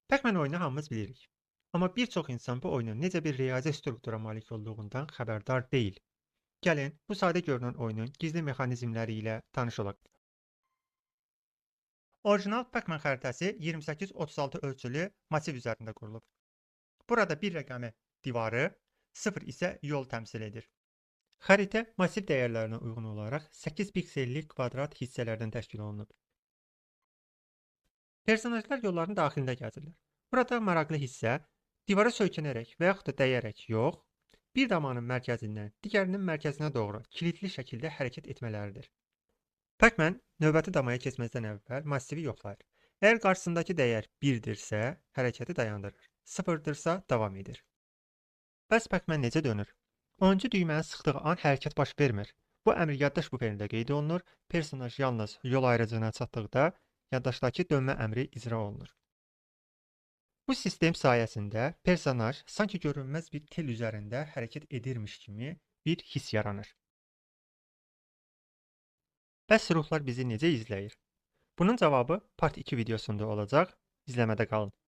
Pac-Man oyunu hamımız bilirik. Amma bir çox insan bu oyunun necə bir riyazi struktura malik olduğundan xəbərdar deyil. Gəlin, bu sadə görünən oyunun gizli mexanizmləri ilə tanış olaq. Orijinal Pac-Man xəritəsi 28-36 ölçülü massiv üzərində qurulub. Burada bir rəqəmi divarı, 0 isə yol təmsil edir. Xəritə massiv dəyərlərinə uyğun olaraq 8 piksellik kvadrat hissələrdən təşkil olunub. Personajlar yolların daxilində gəzirlər. Burada maraqlı hissə divara söykənərək və yaxud da dəyərək yox, bir damanın mərkəzindən digərinin mərkəzinə doğru kilitli şəkildə hərəkət etmələridir. Pac-Man növbəti damaya keçməzdən əvvəl massivi yoxlayır. Əgər qarşısındakı dəyər 1-dirsə, hərəkəti dayandırır. 0-dırsa davam edir. Bəs Pac-Man necə dönür? 10-cu düyməni sıxdığı an hərəkət baş vermir. Bu əmr yaddaş buferində qeyd olunur. Personaj yalnız yol ayrıcına çatdıqda yaddaşdakı dönmə əmri icra olunur. Bu sistem sayəsində personaj sanki görünməz bir tel üzərində hərəkət edirmiş kimi bir his yaranır. Bəs ruhlar bizi necə izləyir? Bunun cavabı part 2 videosunda olacaq. İzləmədə qalın.